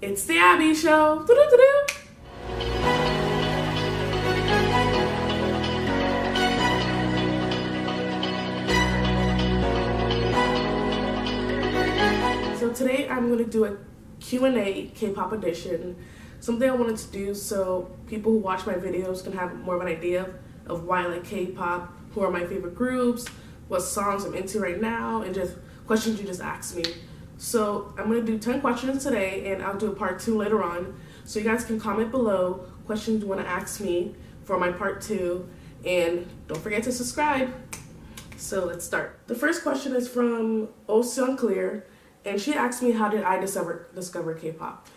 It's the Abby Show. Doo-doo-doo-doo. So today I'm going to do a Q&A K-pop edition. Something I wanted to do so people who watch my videos can have more of an idea of why I like K-pop, who are my favorite groups, what songs I'm into right now, and just questions you just asked me. So I'm going to do 10 questions today, and I'll do a part 2 later on. So you guys can comment below questions you want to ask me for my part 2, and don't forget to subscribe. So let's start. The first question is from Oh Seung Clear, and she asked me how did I discover K-pop.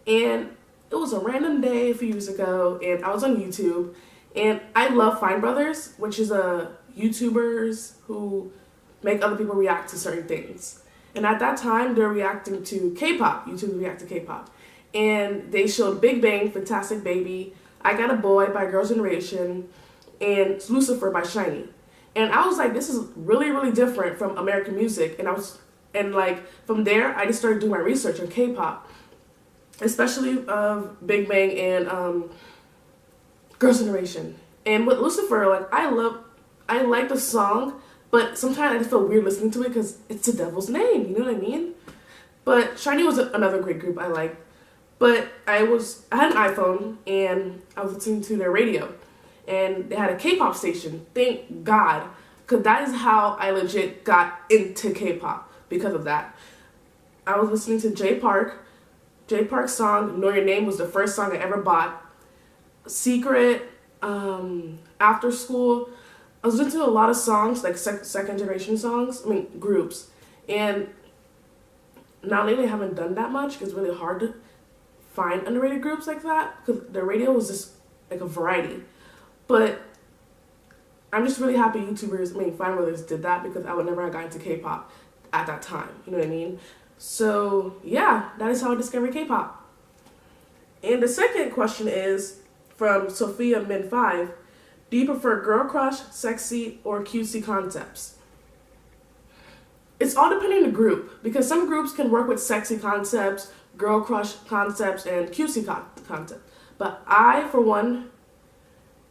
And it was a random day a few years ago, and I was on YouTube, and I love Fine Brothers, which is YouTubers who make other people react to certain things. And at that time, they're reacting to K-pop. YouTube react to K-pop. And they showed Big Bang, Fantastic Baby, I Got a Boy by Girls' Generation, and Lucifer by SHINee. And I was like, this is really, really different from American music. And from there, I just started doing my research on K-pop, especially of Big Bang and Girls' Generation. And with Lucifer, I like the song, but sometimes I just feel weird listening to it because it's the devil's name, you know what I mean? But SHINee was another great group I liked. But I had an iPhone, and I was listening to their radio, and they had a K-pop station. Thank God, because that is how I legit got into K-pop, because of that. I was listening to Jay Park. Jay Park's song, Know Your Name, was the first song I ever bought. Secret, After School. I was listening to a lot of songs, like second generation songs, groups. And now lately I haven't done that much because it's really hard to find underrated groups like that because the radio was just like a variety. But I'm just really happy Fine Brothers did that because I would never have gotten into K-pop at that time, you know what I mean? So yeah, that is how I discovered K-pop. And the second question is from Sophia Min 5. Do you prefer girl crush, sexy, or cutesy concepts? It's all depending on the group, because some groups can work with sexy concepts, girl crush concepts, and cutesy concepts. But I, for one,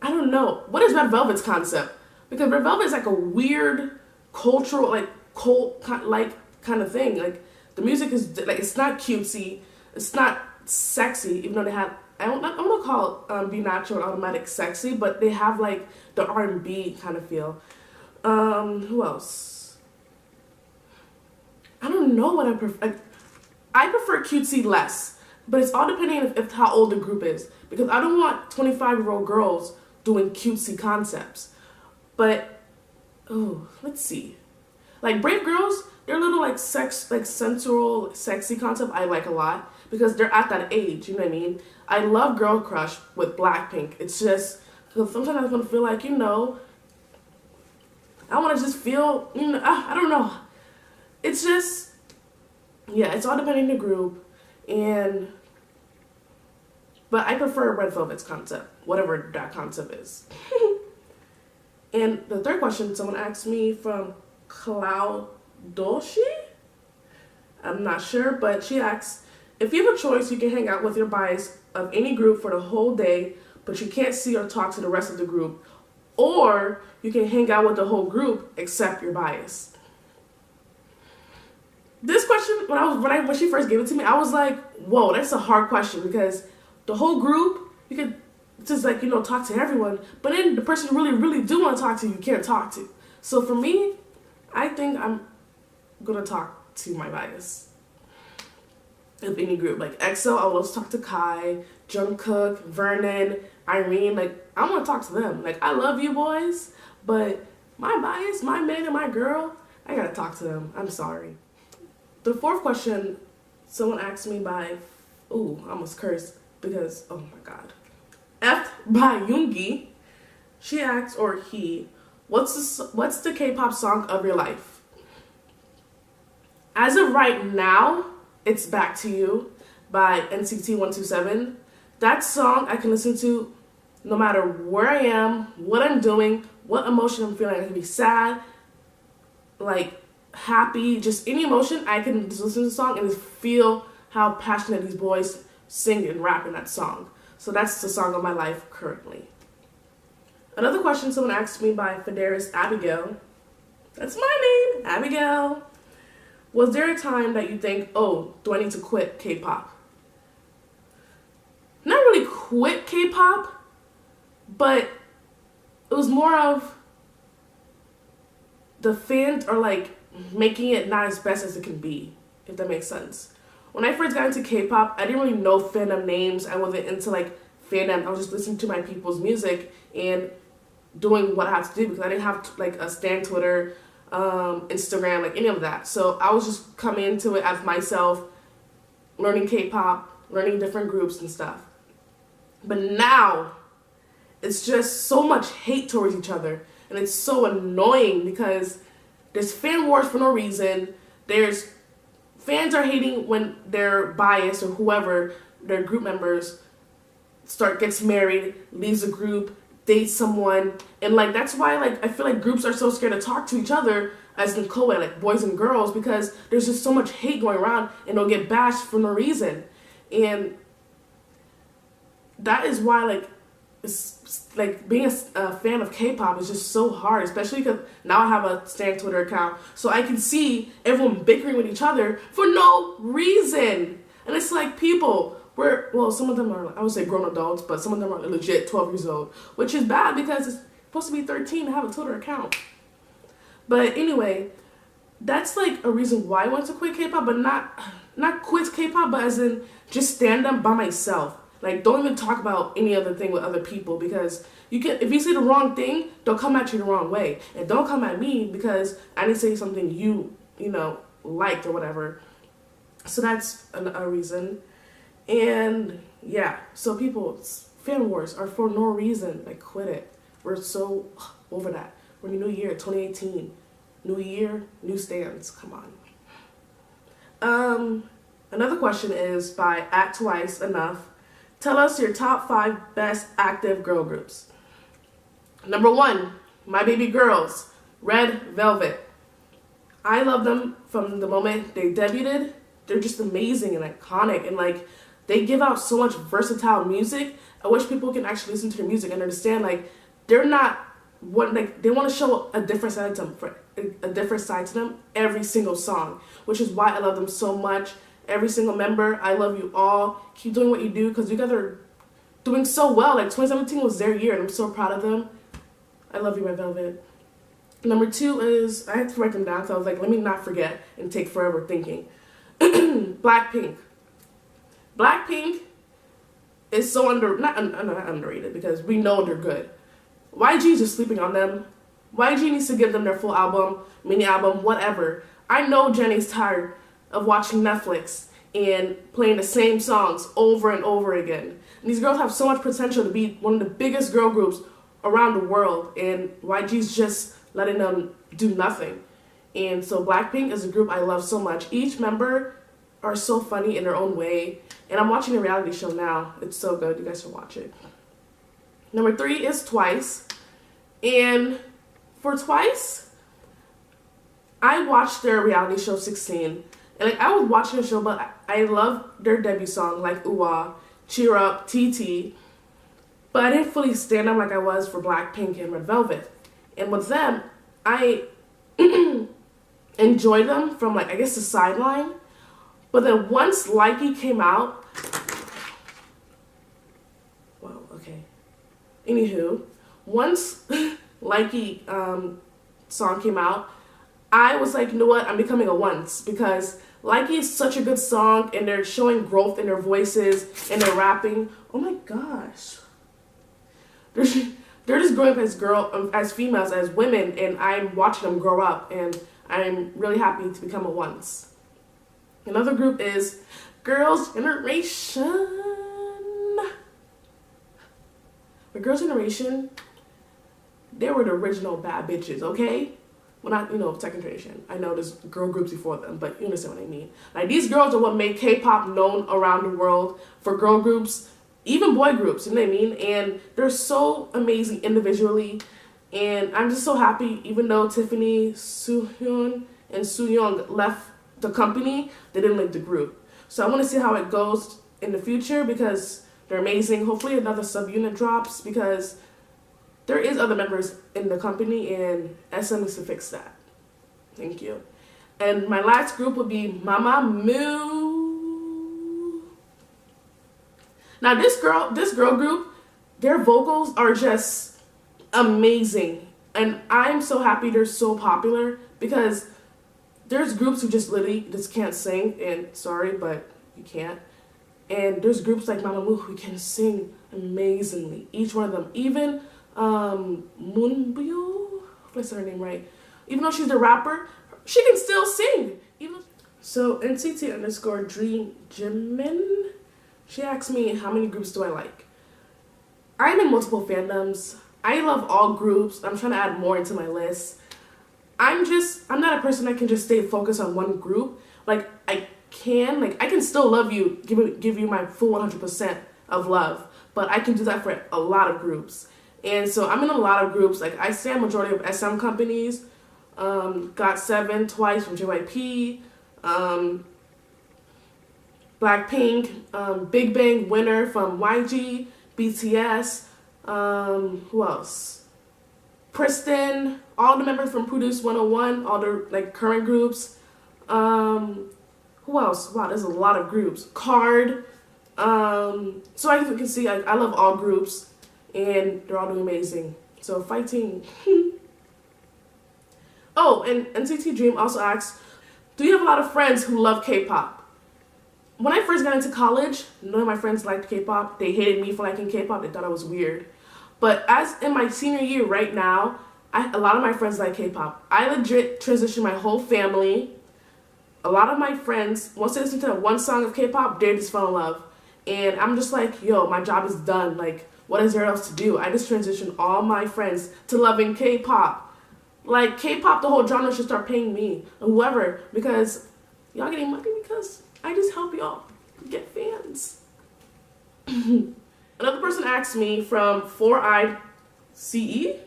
I don't know. What is Red Velvet's concept? Because Red Velvet is like a weird cultural, cult kind of thing. Like the music is it's not cutesy, it's not sexy, even though they have. I'm gonna call Be Natural and Automatic sexy, but they have the R&B kind of feel. Who else? I don't know what I prefer. I prefer cutesy less, but it's all depending on how old the group is, because I don't want 25-year-old girls doing cutesy concepts. But let's see. Brave Girls, they're little sensual, sexy concept I like a lot because they're at that age, you know what I mean? I love Girl Crush with Blackpink. It's just, sometimes I want to feel I want to just feel, I don't know. It's just, yeah, it's all depending on the group. But I prefer Red Velvet's concept, whatever that concept is. And the third question, someone asked me from Cloudoshi? I'm not sure, but she asks, if you have a choice, you can hang out with your bias of any group for the whole day, but you can't see or talk to the rest of the group. Or you can hang out with the whole group except your bias. This question, when she first gave it to me, I was like, whoa, that's a hard question because the whole group, you could just talk to everyone, but then the person you really, really do want to talk to, you can't talk to. So for me, I think I'm gonna talk to my bias. Of any group, like EXO, I would love to talk to Kai, Jungkook, Vernon, Irene. I want to talk to them. I love you boys, but my bias, my man and my girl, I gotta talk to them. I'm sorry. The fourth question, someone asked me by, I almost cursed because, oh my god. F by Yoongi. She asked, or he, what's the K-pop song of your life? As of right now, it's Back to You by NCT 127. That song I can listen to no matter where I am, what I'm doing, what emotion I'm feeling. I can be sad, happy, just any emotion. I can just listen to the song and just feel how passionate these boys sing and rap in that song. So that's the song of my life currently. Another question someone asked me by Federis Abigail, that's my name, Abigail. Was there a time that you think, oh, do I need to quit K-pop? Not really quit K-pop, but it was more of the fans are like making it not as best as it can be, if that makes sense. When I first got into K-pop, I didn't really know fandom names. I wasn't into like fandom. I was just listening to my people's music and doing what I had to do because I didn't have like a stan Twitter, Instagram, like any of that. So I was just coming into it as myself, learning K-pop, learning different groups and stuff. But now it's just so much hate towards each other, and it's so annoying because there's fan wars for no reason. There's fans are hating when their bias or whoever their group members gets married, leaves a group, dates someone, and like that's why like I feel like groups are so scared to talk to each other as in co-ed, like boys and girls, because there's just so much hate going around and they'll get bashed for no reason. And that is why like it's like being a fan of K-pop is just so hard, especially because now I have a stan Twitter account, so I can see everyone bickering with each other for no reason. And it's like, people, well, some of them are, I would say grown adults, but some of them are legit 12 years old, which is bad because it's supposed to be 13 to have a Twitter account. But anyway, that's like a reason why I want to quit K-pop, but not quit K-pop, but as in just stand up by myself. Like, don't even talk about any other thing with other people, because if you say the wrong thing, they'll come at you the wrong way. And don't come at me because I didn't say something you liked or whatever. So that's a reason. And yeah, so people, fan wars are for no reason. Like, quit it. We're so over that. We're in the new year, 2018. New year, new stands. Come on. Another question is by @twiceenough. Tell us your top 5 best active girl groups. Number 1, My Baby Girls, Red Velvet. I love them from the moment they debuted. They're just amazing and iconic, and like they give out so much versatile music. I wish people can actually listen to their music and understand like they're not they want to show a different side to them every single song, which is why I love them so much. Every single member, I love you all. Keep doing what you do because you guys are doing so well. Like 2017 was their year and I'm so proud of them. I love you, Red Velvet. Number 2 is, I had to write them down, so I was like, let me not forget and take forever thinking. Blackpink. Blackpink is so not underrated because we know they're good. YG is just sleeping on them. YG needs to give them their full album, mini album, whatever. I know Jenny's tired of watching Netflix and playing the same songs over and over again. And these girls have so much potential to be one of the biggest girl groups around the world, and YG's just letting them do nothing. And so Blackpink is a group I love so much. Each member are so funny in their own way, and I'm watching a reality show now. It's so good. You guys should watch it. Number 3 is Twice, and for Twice, I watched their reality show 16. And like I was watching the show, but I love their debut song like Ooh, Cheer Up, TT. But I didn't fully stand up like I was for Blackpink and Red Velvet. And with them, I enjoyed them from like, I guess, the sideline. But then once Likey came out, well, okay. Anywho, once Likey song came out, I was like, you know what, I'm becoming a once, because Likey is such a good song and they're showing growth in their voices and their rapping. Oh my gosh. They're just growing up as females, as women, and I'm watching them grow up, and I'm really happy to become a once. Another group is Girls' Generation. The Girls' Generation, they were the original bad bitches, okay? Well, not, second generation. I know there's girl groups before them, but you understand what I mean. Like, these girls are what made K-pop known around the world for girl groups, even boy groups, you know what I mean? And they're so amazing individually. And I'm just so happy, even though Tiffany, Soohyun, and Sooyoung left the company, they didn't leave the group. So I want to see how it goes in the future because they're amazing. Hopefully another subunit drops because there is other members in the company and SM needs to fix that. Thank you. And my last group would be Mama Moo. Now this girl group, their vocals are just amazing. And I'm so happy they're so popular because there's groups who just literally just can't sing, and sorry, but you can't. And there's groups like Mama Moo who can sing amazingly. Each one of them. Even Moonbyo, if I said her name right. Even though she's a rapper, she can still sing. So NCT_Dream Jimin, she asked me how many groups do I like. I'm in multiple fandoms. I love all groups. I'm trying to add more into my list. I'm not a person that can just stay focused on one group. Like I can still love you, give you my full 100% of love, but I can do that for a lot of groups. And so I'm in a lot of groups. Like I stand majority of SM companies. GOT7 twice from JYP. Blackpink. Big Bang Winner from YG. BTS. Who else? Pristin. All the members from Produce 101. All the like current groups. Who else? Wow, there's a lot of groups. Card. So as you can see, I love all groups. And they're all doing amazing. So fighting. Oh, and NCT Dream also asks, do you have a lot of friends who love K-pop? When I first got into college, none of my friends liked K-pop. They hated me for liking K-pop. They thought I was weird. But as in my senior year right now, a lot of my friends like K-pop. I legit transitioned my whole family. A lot of my friends, once they listen to that one song of K-pop, they just fell in love. And I'm just like, yo, my job is done. Like, what is there else to do? I just transitioned all my friends to loving K-pop. Like, K-pop, the whole genre should start paying me, or whoever, because y'all getting money because I just help y'all get fans. Another person asked me from 4-Eyed CE,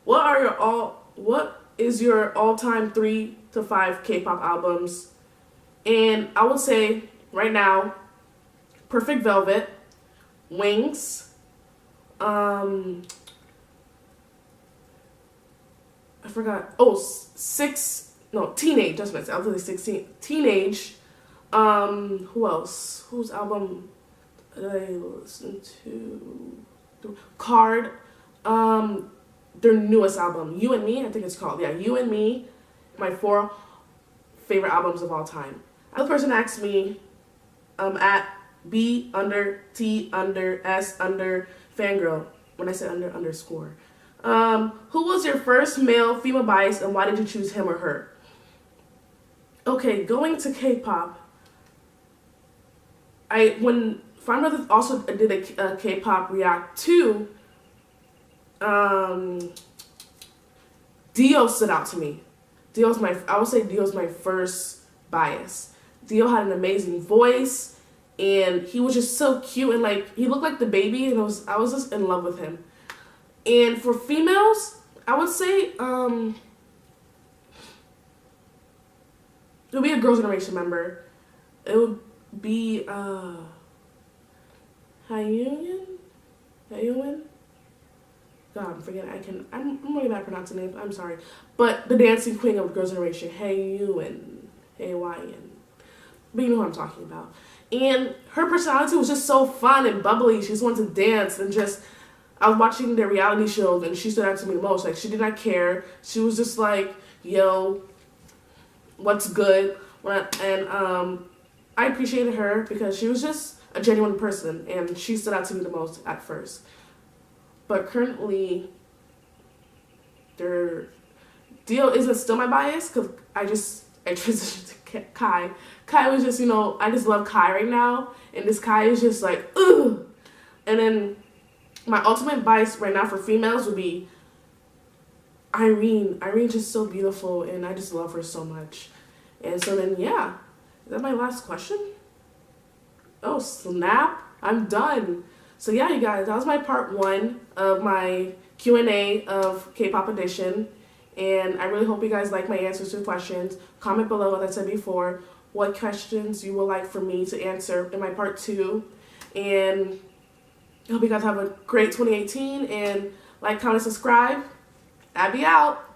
what is your all-time 3 to 5 K-pop albums? And I would say, right now, Perfect Velvet, Wings, I forgot. Oh, Teenage. That's what I said. I was like 16. Teenage. Who else? Whose album did I listen to? Card. Their newest album, You and Me. I think it's called. Yeah, You and Me. My 4 favorite albums of all time. Another person asked me, at B_T_S_fangirl. When I said underscore. Who was your first male female bias and why did you choose him or her? Okay, going to K-pop, when Fine Brothers also did a K-pop react to, Dio stood out to me. I would say Dio's my first bias. Dio had an amazing voice and he was just so cute and like he looked like the baby and I was just in love with him. And for females, I would say it would be a Girls' Generation member. It would be Hyun. God, I'm forgetting. I'm really bad at pronouncing names. I'm sorry, but the dancing queen of Girls' Generation, Hyun. But you know what I'm talking about. And her personality was just so fun and bubbly. She just wanted to dance and just. I was watching their reality shows and she stood out to me the most. Like, she did not care. She was just like, yo, what's good? I appreciated her because she was just a genuine person and she stood out to me the most at first. But currently, Dio isn't still my bias because I transitioned to Kai. Kai was just, I just love Kai right now. And this Kai is just like, ugh. And then my ultimate bias right now for females would be Irene. Irene's just so beautiful and I just love her so much. And so then, yeah. Is that my last question? Oh, snap. I'm done. So yeah, you guys, that was my part 1 of my Q&A of K-Pop Edition. And I really hope you guys like my answers to questions. Comment below, as I said before, what questions you would like for me to answer in my part 2. And I hope you guys have a great 2018, and like, comment, subscribe. Abby out.